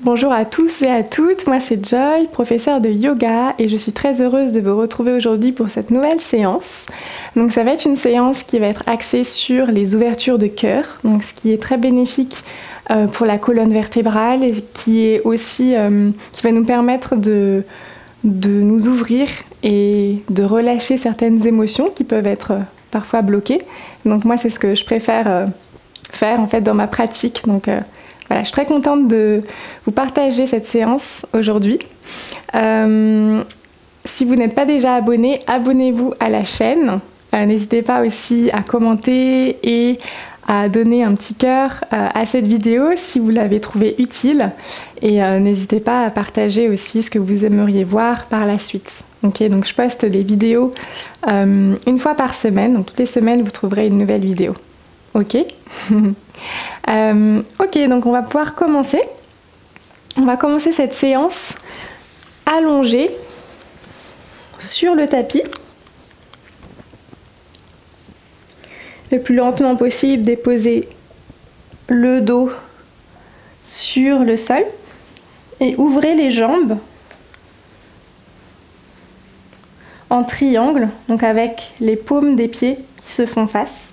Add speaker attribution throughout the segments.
Speaker 1: Bonjour à tous et à toutes, moi c'est Joy, professeure de yoga et je suis très heureuse de vous retrouver aujourd'hui pour cette nouvelle séance. Donc ça va être une séance qui va être axée sur les ouvertures de cœur, donc ce qui est très bénéfique pour la colonne vertébrale et qui est aussi qui va nous permettre de nous ouvrir et de relâcher certaines émotions qui peuvent être parfois bloquées. Donc moi c'est ce que je préfère faire en fait dans ma pratique. Donc voilà, je suis très contente de vous partager cette séance aujourd'hui. Si vous n'êtes pas déjà abonné, abonnez-vous à la chaîne. N'hésitez pas aussi à commenter et à donner un petit cœur à cette vidéo si vous l'avez trouvée utile. Et n'hésitez pas à partager aussi ce que vous aimeriez voir par la suite. Ok, donc je poste des vidéos une fois par semaine. Donc toutes les semaines, vous trouverez une nouvelle vidéo. Ok. Ok, donc on va pouvoir commencer. On va commencer cette séance allongée sur le tapis. Le plus lentement possible, déposer le dos sur le sol et ouvrez les jambes en triangle, donc avec les paumes des pieds qui se font face.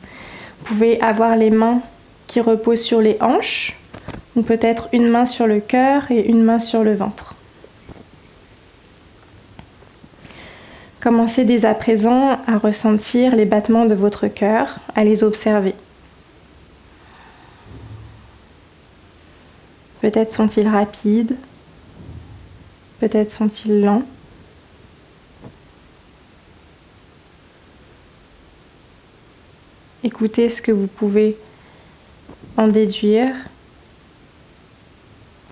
Speaker 1: Vous pouvez avoir les mains qui reposent sur les hanches, ou peut-être une main sur le cœur et une main sur le ventre. Commencez dès à présent à ressentir les battements de votre cœur, à les observer. Peut-être sont-ils rapides, peut-être sont-ils lents. Écoutez ce que vous pouvez en déduire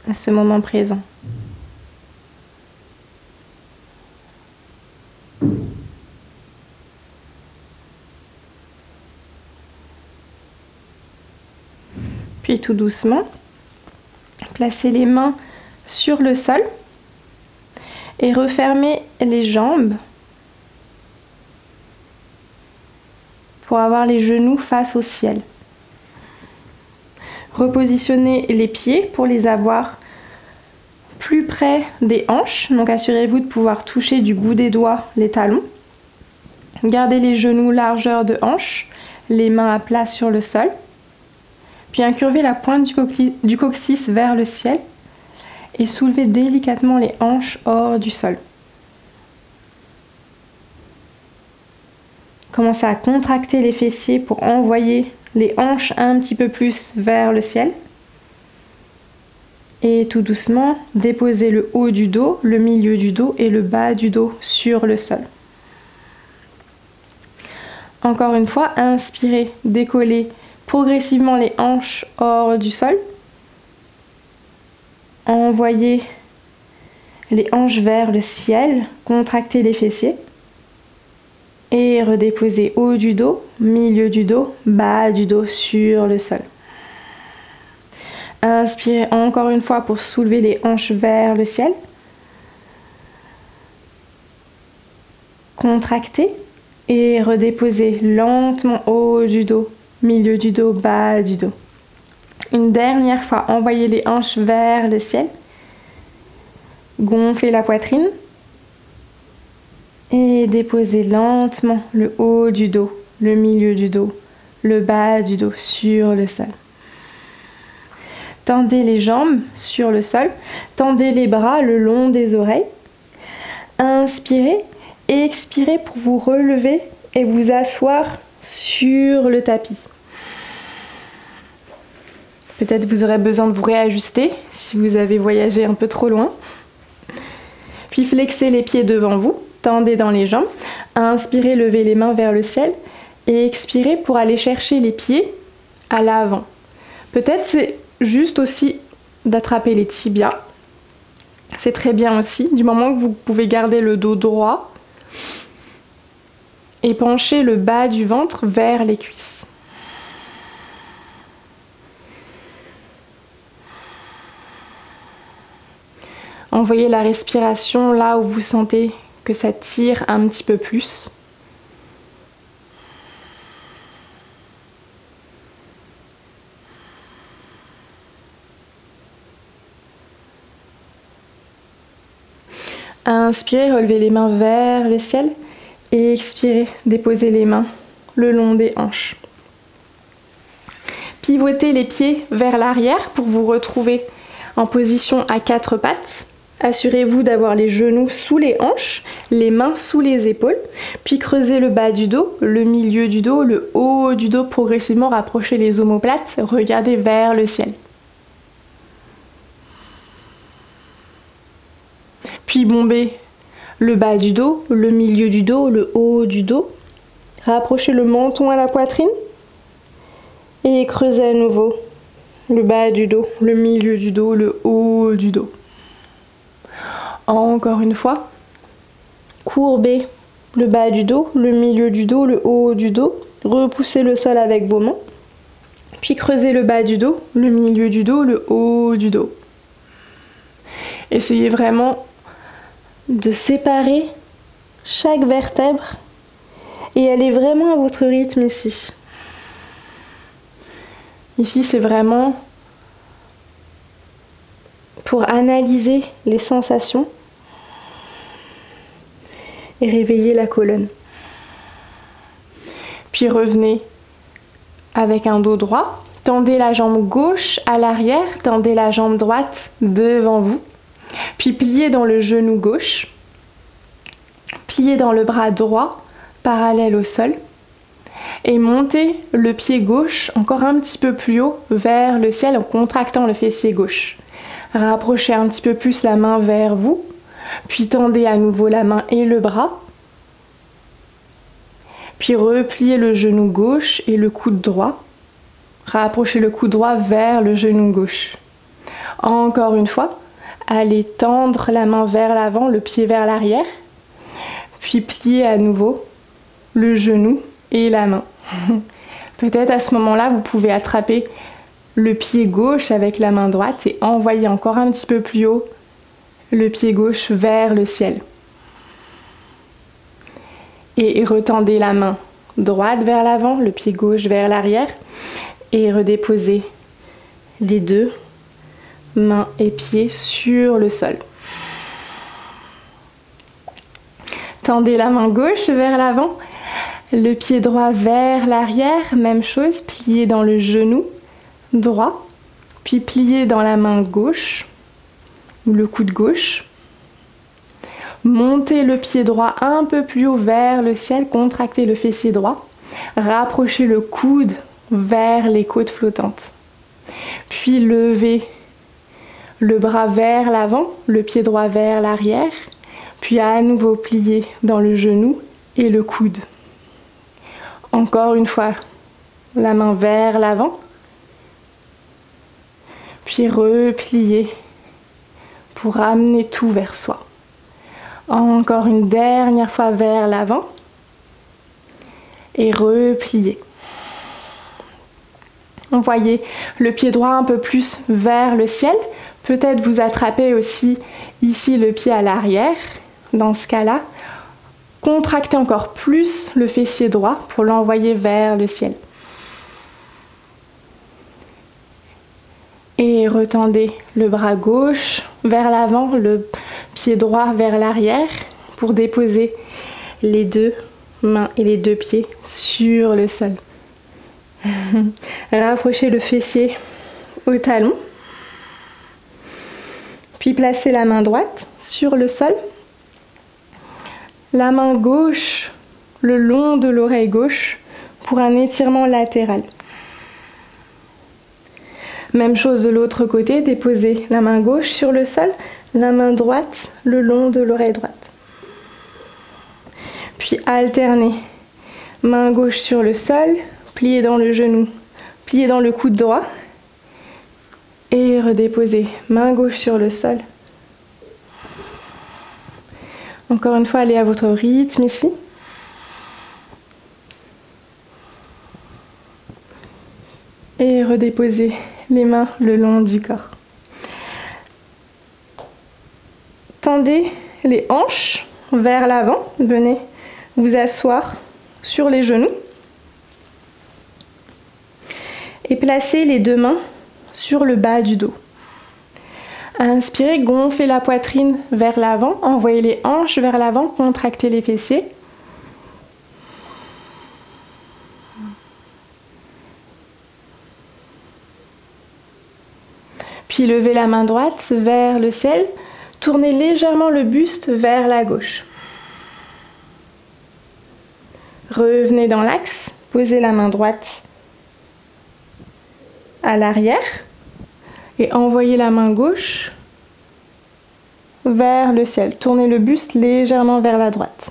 Speaker 1: à ce moment présent. Puis tout doucement, placez les mains sur le sol et refermez les jambes pour avoir les genoux face au ciel. Repositionnez les pieds pour les avoir plus près des hanches, donc assurez-vous de pouvoir toucher du bout des doigts les talons. Gardez les genoux largeur de hanche, les mains à plat sur le sol. Puis incurvez la pointe du coccyx vers le ciel et soulevez délicatement les hanches hors du sol. Commencez à contracter les fessiers pour envoyer les hanches un petit peu plus vers le ciel. Et tout doucement, déposez le haut du dos, le milieu du dos et le bas du dos sur le sol. Encore une fois, inspirez, décollez progressivement les hanches hors du sol. Envoyez les hanches vers le ciel, contractez les fessiers. Et redéposez haut du dos, milieu du dos, bas du dos sur le sol. Inspirez encore une fois pour soulever les hanches vers le ciel. Contractez et redéposez lentement haut du dos, milieu du dos, bas du dos. Une dernière fois, envoyez les hanches vers le ciel. Gonflez la poitrine. Et déposez lentement le haut du dos, le milieu du dos, le bas du dos sur le sol. Tendez les jambes sur le sol, tendez les bras le long des oreilles. Inspirez et expirez pour vous relever et vous asseoir sur le tapis. Peut-être vous aurez besoin de vous réajuster si vous avez voyagé un peu trop loin. Puis flexez les pieds devant vous. Tendez dans les jambes, inspirez, levez les mains vers le ciel et expirez pour aller chercher les pieds à l'avant. Peut-être c'est juste aussi d'attraper les tibias. C'est très bien aussi, du moment que vous pouvez garder le dos droit et pencher le bas du ventre vers les cuisses. Envoyez la respiration là où vous sentez que ça tire un petit peu plus. Inspirez, relevez les mains vers le ciel. Et expirez, déposez les mains le long des hanches. Pivotez les pieds vers l'arrière pour vous retrouver en position à 4 pattes. Assurez-vous d'avoir les genoux sous les hanches, les mains sous les épaules, puis creusez le bas du dos, le milieu du dos, le haut du dos, progressivement rapprochez les omoplates, regardez vers le ciel. Puis bombez le bas du dos, le milieu du dos, le haut du dos, rapprochez le menton à la poitrine et creusez à nouveau le bas du dos, le milieu du dos, le haut du dos. Encore une fois, courbez le bas du dos, le milieu du dos, le haut du dos, repoussez le sol avec vos mains, puis creusez le bas du dos, le milieu du dos, le haut du dos. Essayez vraiment de séparer chaque vertèbre et allez vraiment à votre rythme ici. Ici, c'est vraiment pour analyser les sensations et réveiller la colonne. Puis revenez avec un dos droit. Tendez la jambe gauche à l'arrière, tendez la jambe droite devant vous. Puis pliez dans le genou gauche. Pliez dans le bras droit, parallèle au sol. Et montez le pied gauche encore un petit peu plus haut vers le ciel en contractant le fessier gauche. Rapprochez un petit peu plus la main vers vous, puis tendez à nouveau la main et le bras. Puis repliez le genou gauche et le coude droit. Rapprochez le coude droit vers le genou gauche. Encore une fois, allez tendre la main vers l'avant, le pied vers l'arrière. Puis pliez à nouveau le genou et la main. Peut-être à ce moment-là, vous pouvez attraper le pied gauche avec la main droite et envoyer encore un petit peu plus haut le pied gauche vers le ciel. Et retendez la main droite vers l'avant, le pied gauche vers l'arrière et redéposez les deux mains et pieds sur le sol. Tendez la main gauche vers l'avant, le pied droit vers l'arrière, même chose, pliez dans le genou droit, puis pliez dans la main gauche ou le coude gauche. Montez le pied droit un peu plus haut vers le ciel, contractez le fessier droit, rapprochez le coude vers les côtes flottantes. Puis levez le bras vers l'avant, le pied droit vers l'arrière, puis à nouveau pliez dans le genou et le coude. Encore une fois, la main vers l'avant, puis repliez pour ramener tout vers soi. Encore une dernière fois vers l'avant et repliez. Envoyez le pied droit un peu plus vers le ciel. Peut-être vous attrapez aussi ici le pied à l'arrière. Dans ce cas-là, contractez encore plus le fessier droit pour l'envoyer vers le ciel. Et retendez le bras gauche vers l'avant, le pied droit vers l'arrière pour déposer les deux mains et les deux pieds sur le sol. Rapprochez le fessier au talon. Puis placez la main droite sur le sol. La main gauche le long de l'oreille gauche pour un étirement latéral. Même chose de l'autre côté, déposez la main gauche sur le sol, la main droite le long de l'oreille droite. Puis alternez, main gauche sur le sol, pliez dans le genou, pliez dans le coude droit et redéposez, main gauche sur le sol. Encore une fois, allez à votre rythme ici. Et redéposez les mains le long du corps. Tendez les hanches vers l'avant. Venez vous asseoir sur les genoux. Et placez les deux mains sur le bas du dos. Inspirez, gonflez la poitrine vers l'avant, envoyez les hanches vers l'avant, contractez les fessiers. Puis levez la main droite vers le ciel, tournez légèrement le buste vers la gauche. Revenez dans l'axe, posez la main droite à l'arrière et envoyez la main gauche vers le ciel. Tournez le buste légèrement vers la droite.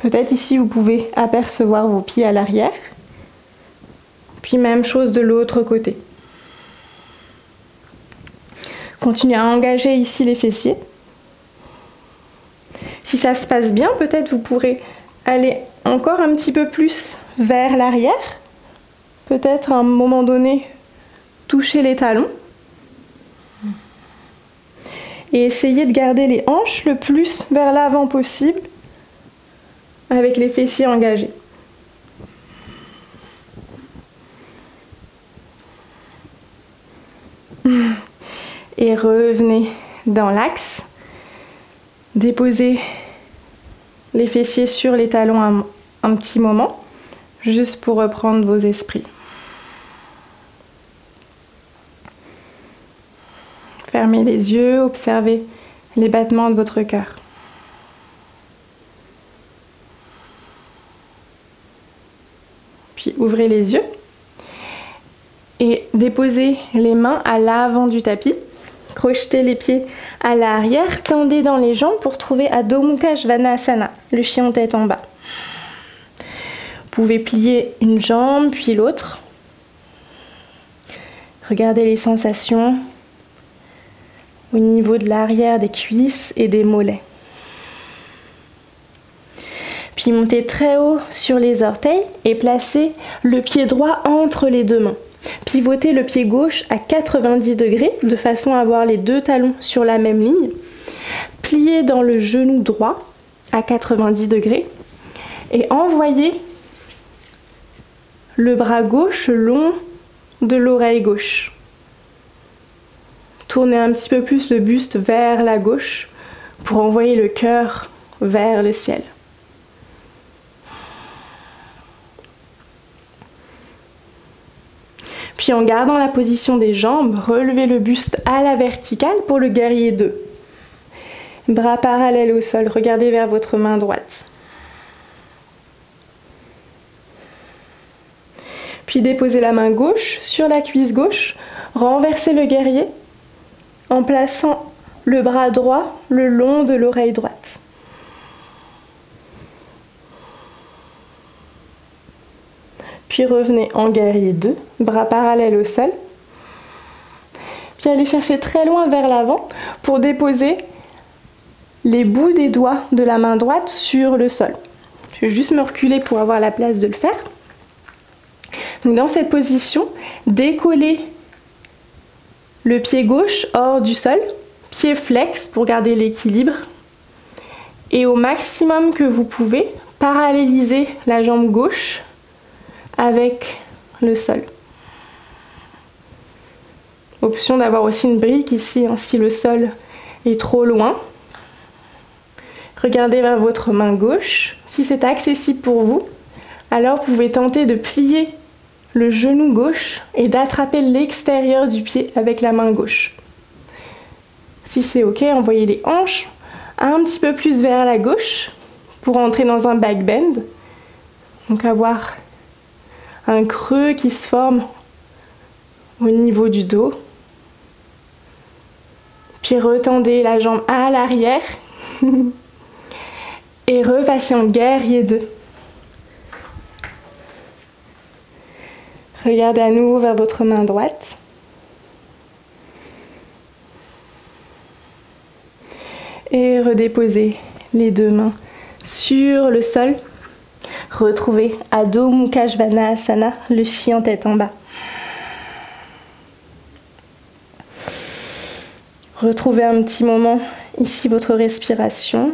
Speaker 1: Peut-être ici vous pouvez apercevoir vos pieds à l'arrière. Puis même chose de l'autre côté. Continuez à engager ici les fessiers. Si ça se passe bien, peut-être vous pourrez aller encore un petit peu plus vers l'arrière. Peut-être à un moment donné, toucher les talons. Et essayez de garder les hanches le plus vers l'avant possible avec les fessiers engagés. Et revenez dans l'axe. Déposez les fessiers sur les talons un petit moment, juste pour reprendre vos esprits. Fermez les yeux, observez les battements de votre cœur. Puis ouvrez les yeux et déposez les mains à l'avant du tapis. Crochetez les pieds à l'arrière, tendez dans les jambes pour trouver Adho Mukha Svanasana, le chien tête en bas. Vous pouvez plier une jambe puis l'autre. Regardez les sensations au niveau de l'arrière des cuisses et des mollets. Puis montez très haut sur les orteils et placez le pied droit entre les deux mains. Pivotez le pied gauche à 90 degrés de façon à avoir les deux talons sur la même ligne. Pliez dans le genou droit à 90 degrés et envoyez le bras gauche le long de l'oreille gauche. Tournez un petit peu plus le buste vers la gauche pour envoyer le cœur vers le ciel. Puis en gardant la position des jambes, relevez le buste à la verticale pour le guerrier 2. Bras parallèles au sol, regardez vers votre main droite. Puis déposez la main gauche sur la cuisse gauche, renversez le guerrier en plaçant le bras droit le long de l'oreille droite. Puis revenez en guerrier 2, bras parallèles au sol. Puis allez chercher très loin vers l'avant pour déposer les bouts des doigts de la main droite sur le sol. Je vais juste me reculer pour avoir la place de le faire. Donc dans cette position, décollez le pied gauche hors du sol, pied flex pour garder l'équilibre. Et au maximum que vous pouvez, parallélisez la jambe gauche avec le sol. Option d'avoir aussi une brique ici, hein, si le sol est trop loin. Regardez vers votre main gauche. Si c'est accessible pour vous, alors vous pouvez tenter de plier le genou gauche et d'attraper l'extérieur du pied avec la main gauche. Si c'est ok, envoyez les hanches un petit peu plus vers la gauche pour entrer dans un back bend. Donc avoir un creux qui se forme au niveau du dos. Puis retendez la jambe à l'arrière et repassez en guerrier 2. Regardez à nouveau vers votre main droite. Et redéposez les deux mains sur le sol. Retrouvez Adho Mukha Svanasana, le chien tête en bas. Retrouvez un petit moment ici votre respiration.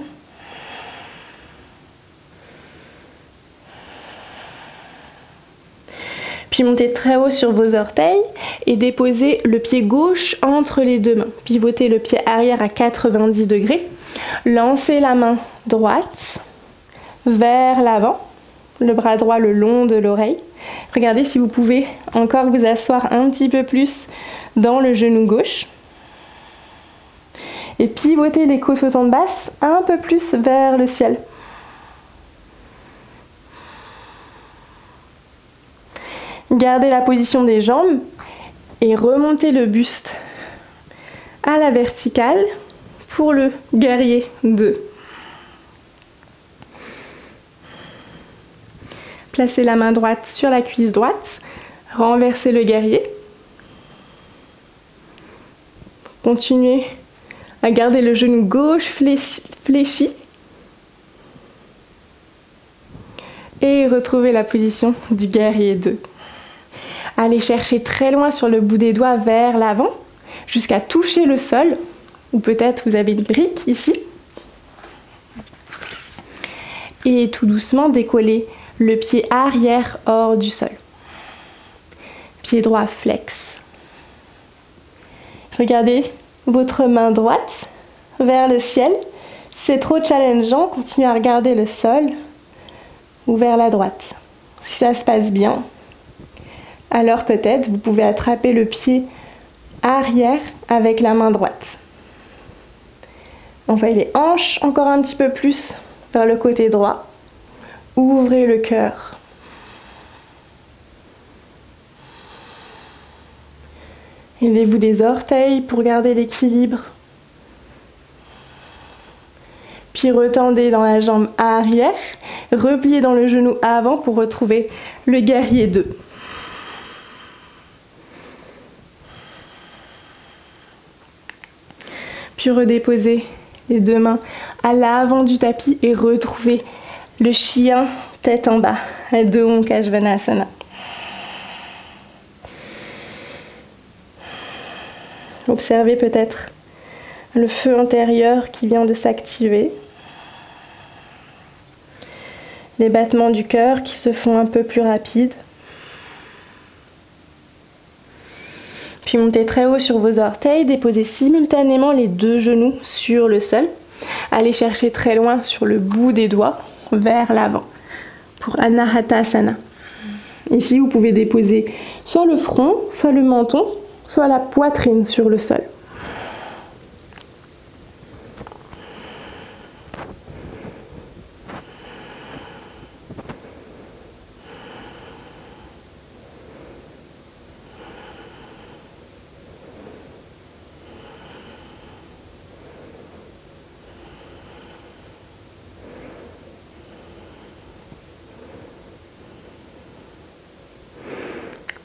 Speaker 1: Puis montez très haut sur vos orteils et déposez le pied gauche entre les deux mains. Pivotez le pied arrière à 90 degrés. Lancez la main droite vers l'avant, le bras droit le long de l'oreille. Regardez si vous pouvez encore vous asseoir un petit peu plus dans le genou gauche. Et pivotez les côtes basses un peu plus vers le ciel. Gardez la position des jambes et remontez le buste à la verticale pour le guerrier 2. Placez la main droite sur la cuisse droite, renversez le guerrier. Continuez à garder le genou gauche fléchi. Et retrouvez la position du guerrier 2. Allez chercher très loin sur le bout des doigts vers l'avant, jusqu'à toucher le sol, ou peut-être vous avez une brique ici. Et tout doucement décollez le pied arrière hors du sol. Pied droit flex. Regardez votre main droite vers le ciel. Si c'est trop challengeant, continuez à regarder le sol ou vers la droite. Si ça se passe bien, alors peut-être vous pouvez attraper le pied arrière avec la main droite. Envoyez les hanches encore un petit peu plus vers le côté droit. Ouvrez le cœur. Aidez-vous les orteils pour garder l'équilibre. Puis retendez dans la jambe arrière. Repliez dans le genou avant pour retrouver le guerrier 2. Puis redéposez les deux mains à l'avant du tapis et retrouvez le chien tête en bas, Adho Mukha Svanasana. Observez peut-être le feu intérieur qui vient de s'activer. Les battements du cœur qui se font un peu plus rapides. Puis montez très haut sur vos orteils, déposez simultanément les deux genoux sur le sol. Allez chercher très loin sur le bout des doigts vers l'avant pour Anahatasana. Ici, vous pouvez déposer soit le front, soit le menton, soit la poitrine sur le sol.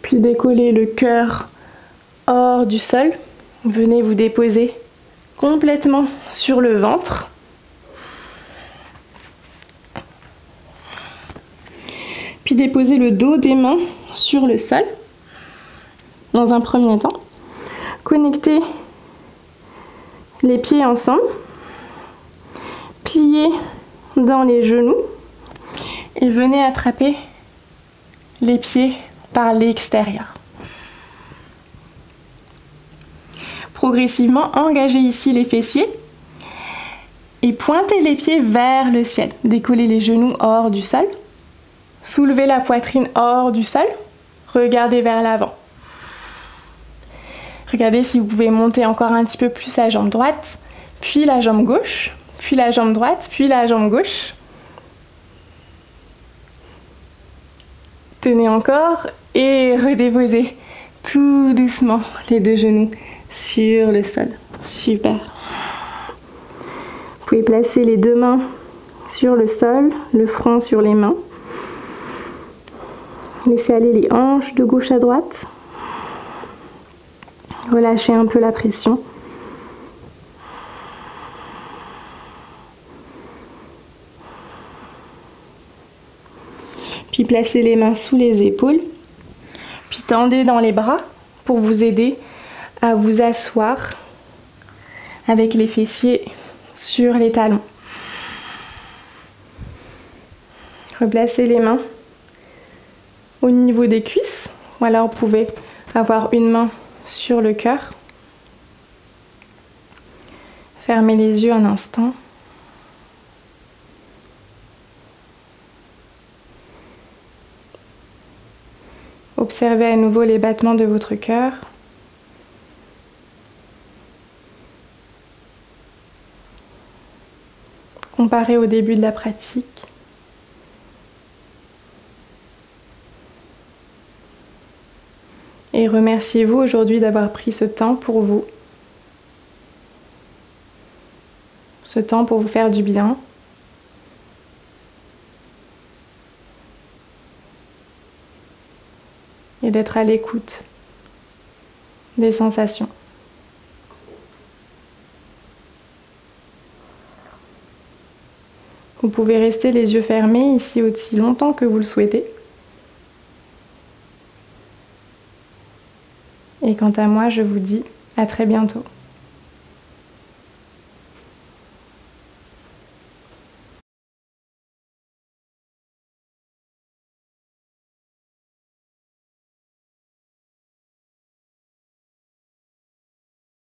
Speaker 1: Puis décollez le cœur hors du sol. Venez vous déposer complètement sur le ventre. Puis déposez le dos des mains sur le sol. Dans un premier temps, connectez les pieds ensemble. Pliez dans les genoux et venez attraper les pieds par l'extérieur. Progressivement, engagez ici les fessiers et pointez les pieds vers le ciel. Décollez les genoux hors du sol. Soulevez la poitrine hors du sol. Regardez vers l'avant. Regardez si vous pouvez monter encore un petit peu plus la jambe droite, puis la jambe gauche, puis la jambe droite, puis la jambe gauche. Tenez encore et redéposez tout doucement les deux genoux sur le sol. Super. Vous pouvez placer les deux mains sur le sol, le front sur les mains. Laissez aller les hanches de gauche à droite. Relâchez un peu la pression. Puis placez les mains sous les épaules. Puis tendez dans les bras pour vous aider à vous asseoir avec les fessiers sur les talons. Replacez les mains au niveau des cuisses ou alors vous pouvez avoir une main sur le cœur. Fermez les yeux un instant. Observez à nouveau les battements de votre cœur. Comparez au début de la pratique. Et remerciez-vous aujourd'hui d'avoir pris ce temps pour vous. Ce temps pour vous faire du bien. Et d'être à l'écoute des sensations. Vous pouvez rester les yeux fermés ici aussi longtemps que vous le souhaitez. Et quant à moi, je vous dis à très bientôt.